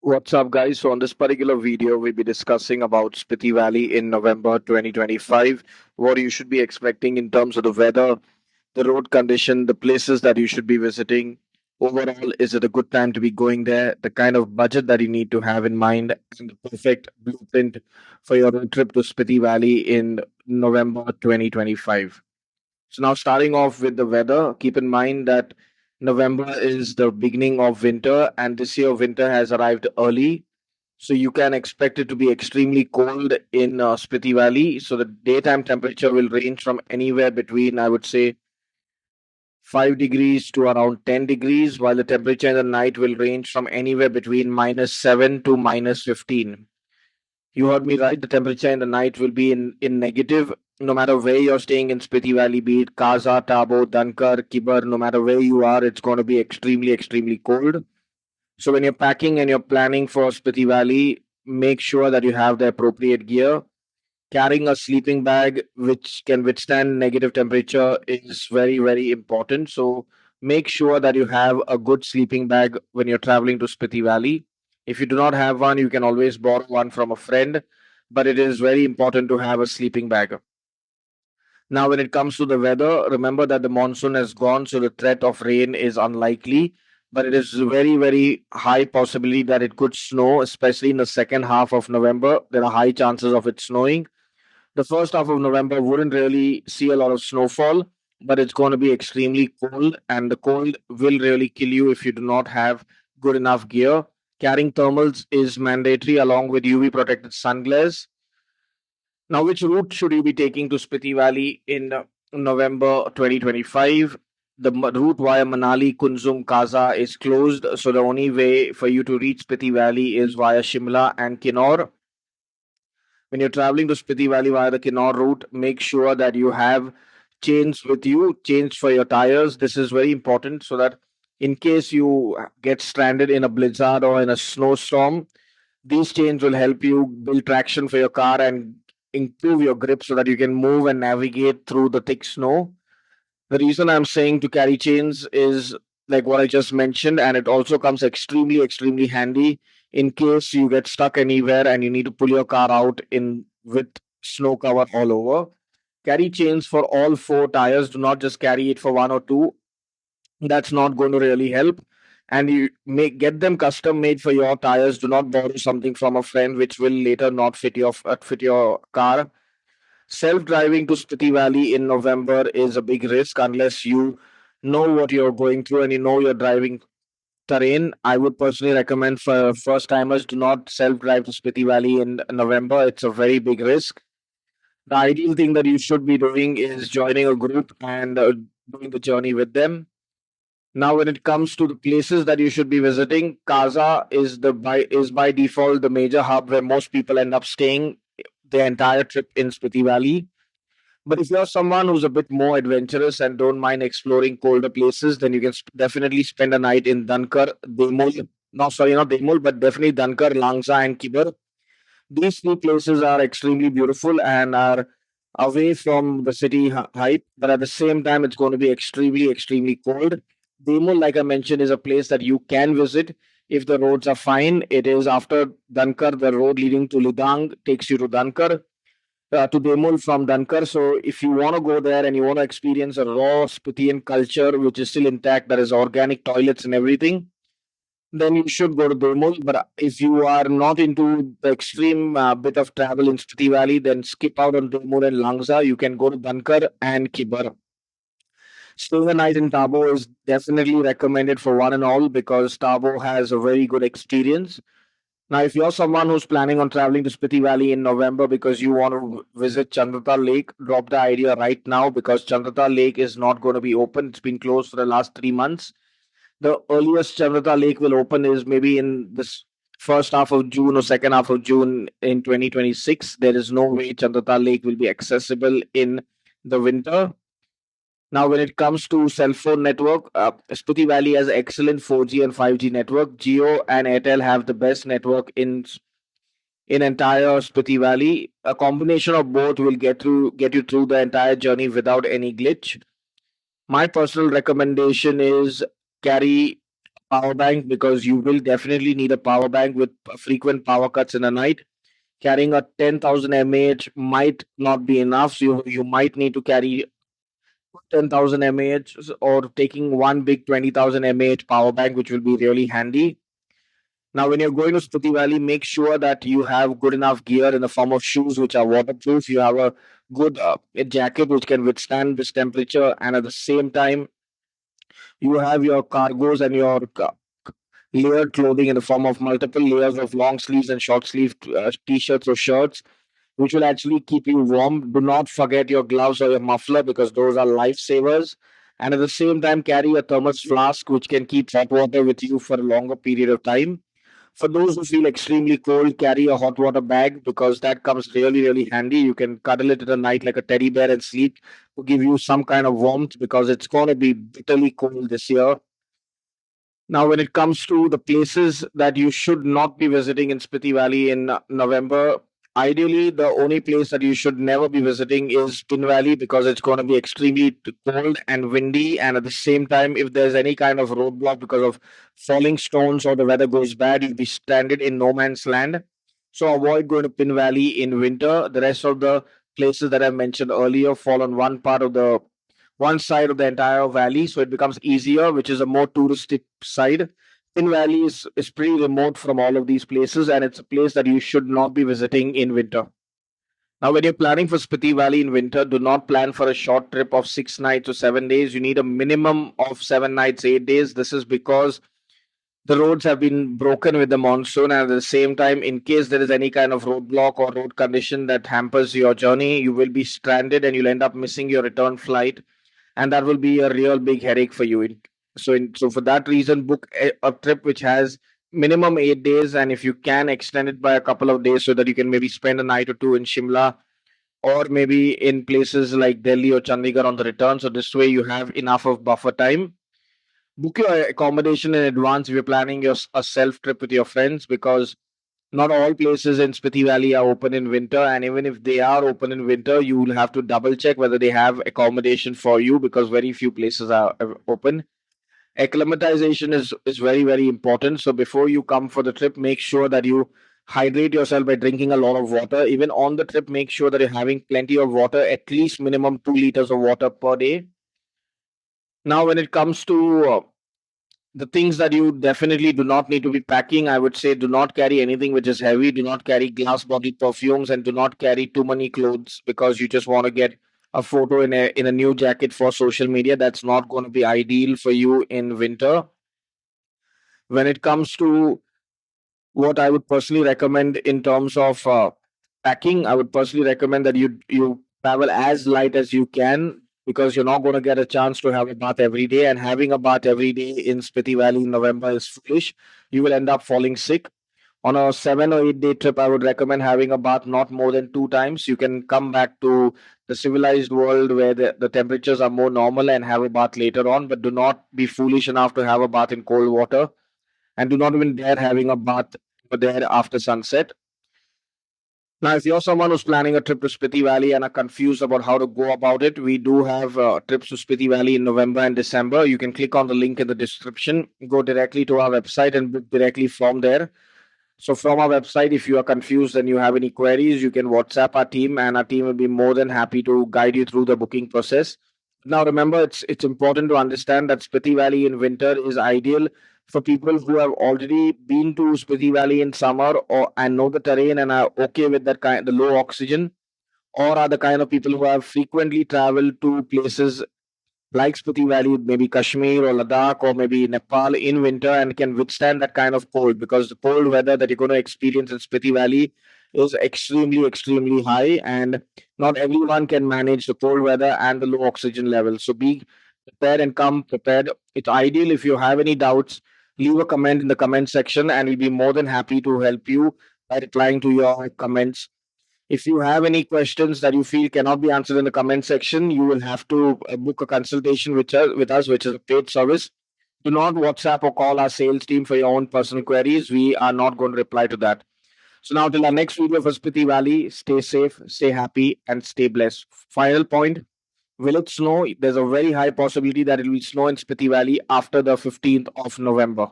What's up, guys? So, on this particular video, we'll be discussing about Spiti Valley in November 2025, what you should be expecting in terms of the weather, the road condition, the places that you should be visiting. Overall, is it a good time to be going there? The kind of budget that you need to have in mind, and the perfect blueprint for your road trip to Spiti Valley in November 2025. So now starting off with the weather, keep in mind that November is the beginning of winter and this year winter has arrived early. So you can expect it to be extremely cold in Spiti Valley. So the daytime temperature will range from anywhere between, I would say, 5 degrees to around 10 degrees, while the temperature in the night will range from anywhere between -7 to -15. You heard me right. The temperature in the night will be in negative. No matter where you're staying in Spiti Valley, be it Kaza, Tabo, Dankar, Kibar, no matter where you are, it's going to be extremely, extremely cold. So when you're packing and you're planning for Spiti Valley, make sure that you have the appropriate gear. Carrying a sleeping bag which can withstand negative temperature is very, very important. So make sure that you have a good sleeping bag when you're traveling to Spiti Valley. If you do not have one, you can always borrow one from a friend, but it is very important to have a sleeping bag. Now, when it comes to the weather, remember that the monsoon has gone, so the threat of rain is unlikely, but it is very, very high possibility that it could snow, especially in the second half of November. There are high chances of it snowing. The first half of November wouldn't really see a lot of snowfall, but it's going to be extremely cold, and the cold will really kill you if you do not have good enough gear. Carrying thermals is mandatory along with UV protected sunglasses. Now, which route should you be taking to Spiti Valley in November 2025? The route via Manali, Kunzum, Kaza is closed, so the only way for you to reach Spiti Valley is via Shimla and Kinnaur. When you're traveling to Spiti Valley via the Kinnaur route, make sure that you have chains with you, chains for your tires. This is very important so that in case you get stranded in a blizzard or in a snowstorm, these chains will help you build traction for your car and improve your grip so that you can move and navigate through the thick snow. The reason I'm saying to carry chains is like what I just mentioned, and it also comes extremely, extremely handy in case you get stuck anywhere and you need to pull your car out in with snow cover all over. Carry chains for all four tires. Do not just carry it for one or two. That's not going to really help. And you make get them custom made for your tires. Do not borrow something from a friend which will later not fit your car. Self-driving to Spiti Valley in November is a big risk unless you know what you're going through and you know you're driving terrain. I would personally recommend for first timers do not self-drive to Spiti Valley in November. It's a very big risk. The ideal thing that you should be doing is joining a group and doing the journey with them. Now, when it comes to the places that you should be visiting, Kaza is by default the major hub where most people end up staying the entire trip in Spiti Valley. But if you're someone who's a bit more adventurous and don't mind exploring colder places, then you can definitely spend a night in Dankar, Demul. No, sorry, not Demul, but definitely Dankar, Langsa, and Kibar. These three places are extremely beautiful and are away from the city hype, but at the same time, it's going to be extremely, extremely cold. Demul, like I mentioned, is a place that you can visit if the roads are fine. It is after Dankar, the road leading to Lidang takes you to Dankar to Demul from Dankar. So if you want to go there and you want to experience a raw Sputian culture, which is still intact, that is organic toilets and everything, then you should go to Demul. But if you are not into the extreme bit of travel in Spiti Valley, then skip out on Demul and Langsa. You can go to Dankar and Kibar. Staying a night in Tabo is definitely recommended for one and all because Tabo has a very good experience. Now, if you're someone who's planning on traveling to Spiti Valley in November because you want to visit Chandrata Lake, drop the idea right now because Chandrata Lake is not going to be open. It's been closed for the last 3 months. The earliest Chandrata Lake will open is maybe in this first half of June or second half of June in 2026. There is no way Chandrata Lake will be accessible in the winter. Now, when it comes to cell phone network, Spiti Valley has excellent 4G and 5G network. Geo and Airtel have the best network in entire Spiti Valley. A combination of both will get you through the entire journey without any glitch. My personal recommendation is carry power bank because you will definitely need a power bank with frequent power cuts in the night. Carrying a 10,000 mAh might not be enough. So you might need to carry 10,000 mAh or taking one big 20,000 mAh power bank, which will be really handy. Now, when you're going to Spiti Valley, make sure that you have good enough gear in the form of shoes which are waterproof. You have a good a jacket which can withstand this temperature, and at the same time, you have your cargos and your layered clothing in the form of multiple layers of long sleeves and short sleeve t-shirts or shirts, which will actually keep you warm. Do not forget your gloves or your muffler because those are lifesavers. And at the same time, carry a thermos flask which can keep hot water with you for a longer period of time. For those who feel extremely cold, carry a hot water bag because that comes really, really handy. You can cuddle it in the night like a teddy bear and sleep to give you some kind of warmth because it's going to be bitterly cold this year. Now, when it comes to the places that you should not be visiting in Spiti Valley in November, ideally, the only place that you should never be visiting is Spin Valley because it's going to be extremely cold and windy. And at the same time, if there's any kind of roadblock because of falling stones or the weather goes bad, you'll be stranded in no man's land. So avoid going to Pin Valley in winter. The rest of the places that I mentioned earlier fall on one side of the entire valley, so it becomes easier, which is a more touristic side. Pin Valley is pretty remote from all of these places, and it's a place that you should not be visiting in winter. Now, when you're planning for Spiti Valley in winter, do not plan for a short trip of 6 nights or 7 days. You need a minimum of 7 nights, 8 days. This is because the roads have been broken with the monsoon, and at the same time, in case there is any kind of roadblock or road condition that hampers your journey, you will be stranded and you'll end up missing your return flight, and that will be a real big headache for you. So for that reason, book a trip which has minimum 8 days, and if you can extend it by a couple of days so that you can maybe spend a night or two in Shimla or maybe in places like Delhi or Chandigarh on the return. So this way you have enough of buffer time. Book your accommodation in advance if you're planning a self trip with your friends because not all places in Spiti Valley are open in winter, and even if they are open in winter, you will have to double check whether they have accommodation for you because very few places are open. Acclimatization is very, very important. So before you come for the trip, make sure that you hydrate yourself by drinking a lot of water. Even on the trip, make sure that you're having plenty of water, at least minimum 2 liters of water per day. Now, when it comes to the things that you definitely do not need to be packing, I would say do not carry anything which is heavy, do not carry glass bottle perfumes, and do not carry too many clothes because you just want to get a photo in a new jacket for social media. That's not going to be ideal for you in winter. When it comes to what I would personally recommend in terms of packing, I would personally recommend that you travel as light as you can because you're not going to get a chance to have a bath every day. And having a bath every day in Spiti Valley in November is foolish. You will end up falling sick. On a 7 or 8 day trip, I would recommend having a bath not more than 2 times. You can come back to the civilized world where the temperatures are more normal and have a bath later on, but do not be foolish enough to have a bath in cold water and do not even dare having a bath there after sunset. Now, if you're someone who's planning a trip to Spiti Valley and are confused about how to go about it, we do have trips to Spiti Valley in November and December. You can click on the link in the description, go directly to our website, and book directly from there. So, from our website, if you are confused and you have any queries, you can WhatsApp our team, and our team will be more than happy to guide you through the booking process. Now, remember, it's important to understand that Spiti Valley in winter is ideal for people who have already been to Spiti Valley in summer or and know the terrain and are okay with that kind the low oxygen, or are the kind of people who have frequently traveled to places like Spiti Valley, maybe Kashmir or Ladakh or maybe Nepal in winter and can withstand that kind of cold because the cold weather that you're going to experience in Spiti Valley is extremely, extremely high, and not everyone can manage the cold weather and the low oxygen level. So be prepared and come prepared. It's ideal if you have any doubts, leave a comment in the comment section and we'll be more than happy to help you by replying to your comments. If you have any questions that you feel cannot be answered in the comment section, you will have to book a consultation with us, which is a paid service. Do not WhatsApp or call our sales team for your own personal queries. We are not going to reply to that. So now till our next video for Spiti Valley, stay safe, stay happy, and stay blessed. Final point, will it snow? There's a very high possibility that it will snow in Spiti Valley after the 15th of November.